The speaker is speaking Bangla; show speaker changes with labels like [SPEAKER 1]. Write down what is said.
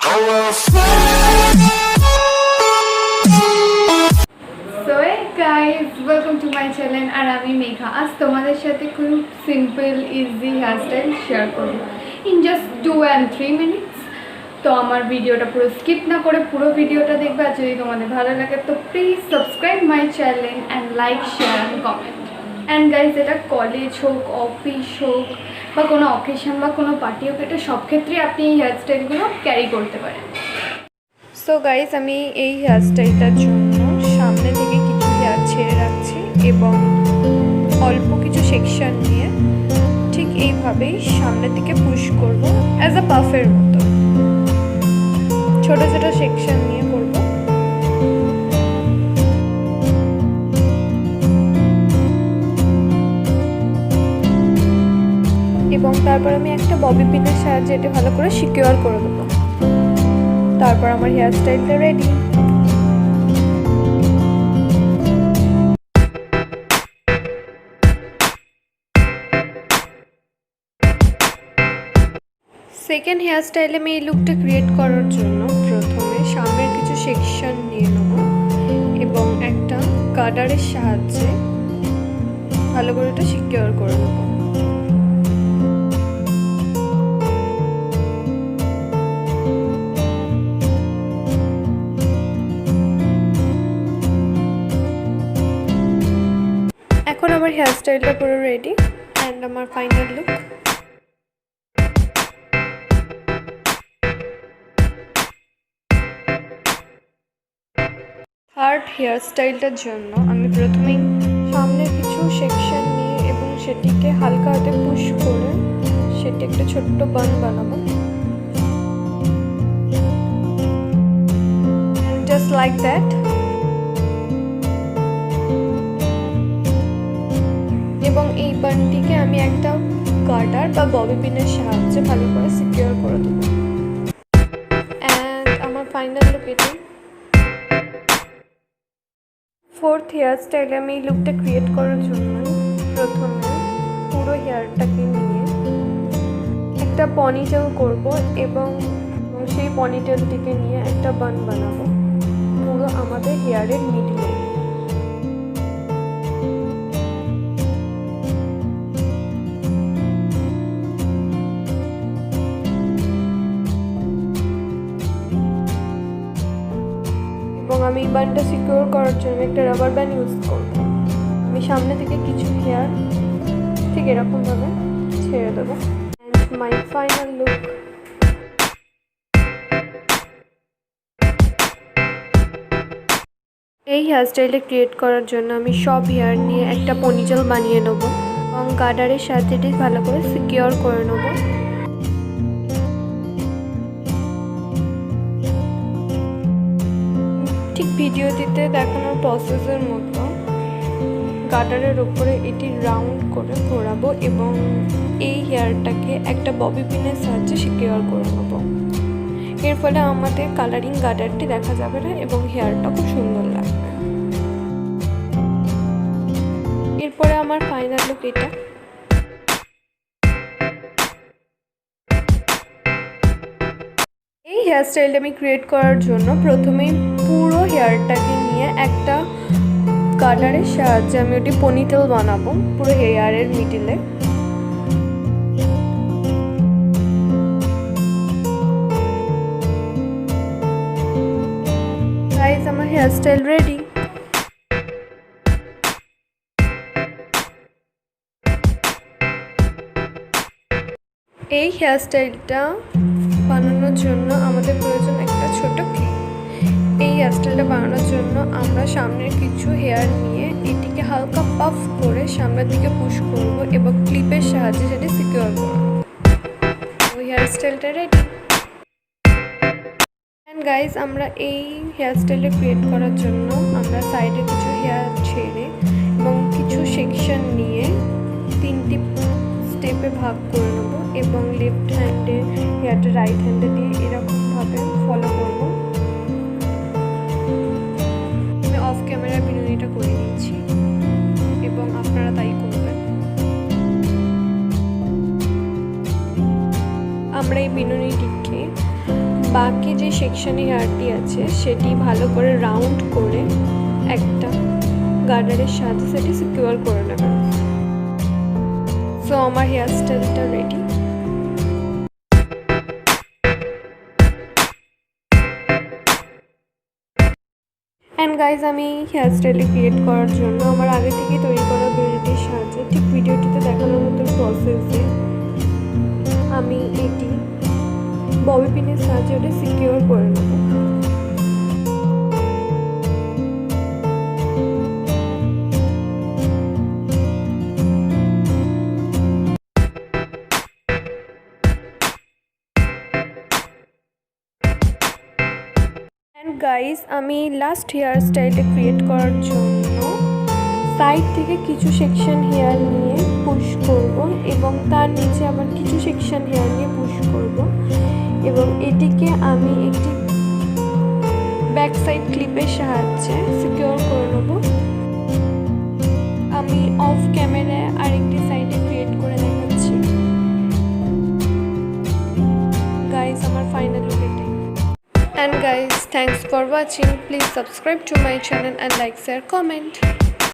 [SPEAKER 1] hey guys, welcome to my channel আর আমি মেঘা। আজ তোমাদের সাথে খুব সিম্পল ইজি হেয়ারস্টাইল শেয়ার করব ইন জাস্ট 2 and 3 minutes। তো আমার ভিডিওটা পুরো স্কিপ না করে পুরো ভিডিওটা দেখবে। আর যদি তোমাদের ভালো লাগে তো please subscribe my channel and like share and comment. And guys, এটা কলেজ হোক, অফিস হোক বা কোনো অকেশন বা কোনো পার্টি হোক, এটা সব ক্ষেত্রেই আপনি এই হেয়ারস্টাইলগুলো ক্যারি করতে পারেন। সো গাইজ, আমি এই হেয়ারস্টাইলটার জন্য সামনে থেকে কিছু হেয়ার ছেড়ে রাখছি এবং অল্প কিছু সেকশন নিয়ে ঠিক এইভাবেই সামনে থেকে পুশ করব অ্যাজ আ পাফের মতো। ছোট ছোট সেকশন নিয়ে করব। এবং তারপর আমি একটা ববি পিনের সাহায্যে এটা ভালো করে সিকিউর করে দেবো। তারপর আমার হেয়ারস্টাইলটা রেডি। সেকেন্ড হেয়ারস্টাইলে আমি এই লুকটা ক্রিয়েট করার জন্য প্রথমে সামনের কিছু সেকশন নিয়ে নেব এবং একটা গার্ডারের সাহায্যে ভালো করে এটা সিকিউর করে নেব। এখন আমার হেয়ারস্টাইলটা পুরো রেডি অ্যান্ড আমার ফাইনাল লুক। থার্ড হেয়ারস্টাইলটার জন্য আমি প্রথমেই সামনের কিছু সেকশন নিয়ে এবং সেটিকে হালকা হাতে পুশ করে সেটি একটা ছোট্ট বান বানাবো, জাস্ট লাইক দ্যাট। এবং এই বানটিকে আমি একটা গার্ডার বা ববি পিনের সাহায্যে ভালো করে সিকিউর করে দেবো। অ্যান্ড আমার ফাইনাল লুক এটি। ফোর্থ হেয়ারস্টাইলে আমি এই লুকটা ক্রিয়েট করার জন্য প্রথমে পুরো হেয়ারটাকে নিয়ে একটা পনিটেল করব এবং সেই পনিটেলটিকে নিয়ে একটা বান বানাবো পুরো আমাদের হেয়ারের মিডলে। এবং আমি এই বানটা সিকিউর করার জন্য একটা রাবার ব্যান্ড ইউজ করব। আমি সামনে থেকে কিছু হেয়ার ঠিক এরকমভাবে ছেড়ে দেবো। And my final look. এই হেয়ারস্টাইলটা ক্রিয়েট করার জন্য আমি সব হেয়ার নিয়ে একটা পনিটেল বানিয়ে নেব এবং গার্ডারের সাথে এটি ভালো করে সিকিউর করে নেব। ঠিক ভিডিওটিতে দেখানোর প্রসেসের মতো গার্ডারের ওপরে এটি রাউন্ড করে ঘোরাবো এবং এই হেয়ারটাকে একটা ববি পিনের সাহায্যে সিকিউর করে নেব। এর ফলে আমাদের কালারিং গার্ডারটি দেখা যাবে না এবং হেয়ারটা খুব সুন্দর লাগবে। এরপরে আমার ফাইনাল লুক এটা। এই হেয়ারস্টাইলটা আমি ক্রিয়েট করার জন্য প্রথমেই পুরো হেয়ারটাকে নিয়ে একটা গার্ডারের সাহায্যে আমি ওটি পনিটেল বানাবো পুরো হেয়ারের মিডিলে। গাইস, আমার হেয়ারস্টাইল রেডি। এই হেয়ারস্টাইলটা বানানোর জন্য আমাদের প্রয়োজন একটা ছোট ক্লিপ। এই হেয়ারস্টাইলটা বানানোর জন্য আমরা সামনের কিছু হেয়ার নিয়ে এটিকে হালকা পাফ করে সামনের দিকে পুশ করব এবং ক্লিপের সাহায্যে সেটি সিকিউর করব। ওই হেয়ারস্টাইলটা রেডি। অ্যান্ড গাইজ, আমরা এই হেয়ারস্টাইলটা ক্রিয়েট করার জন্য আমরা সাইডে কিছু হেয়ার ছেড়ে এবং কিছু সেকশন নিয়ে 3টি স্টেপে ভাগ করে নেব এবং লেফট হ্যান্ডে হেয়ারটা রাইট হ্যান্ডে দিয়ে এরকমভাবে ফলো করব। আমি অফ ক্যামেরায় বিনুনিটা করে নিচ্ছি এবং আপনারা তাই করবেন। আমরা এই বিনুনিটিকে বাকি যে সেকশনে হেয়ারটি আছে সেটি ভালো করে রাউন্ড করে একটা গার্ডারের সাথে সেটি সিকিউর করে নেবেন। সো আমার হেয়ার স্টাইলটা রেডি। অ্যান্ড গাইজ, আমি হেয়ার স্টাইলটি ক্রিয়েট করার জন্য আমার আগে থেকে তৈরি করা ভিডিওটির সাহায্যে ঠিক ভিডিওটিতে দেখানোর মতো প্রসেসে আমি এটি ববি পিনের সাহায্যে ওটা সিকিউর করে নেব। গাইস, আমি লাস্ট হেয়ার স্টাইলটা ক্রিয়েট করার জন্য সাইড থেকে কিছু সেকশন হেয়ার নিয়ে পুশ করব এবং তার নিচে আবার কিছু সেকশন হেয়ার নিয়ে পুশ করব এবং এটিকে আমি একটি ব্যাক সাইড ক্লিপের সাহায্যে সিকিউর করে নেব। আমি অফ ক্যামেরায় আরেকটি সাইডে ক্রিয়েট করে দেখাচ্ছি। গাইস, আমার ফাইনাল লুক এটাই। And guys, thanks for watching. Please subscribe to my channel and like, share, comment.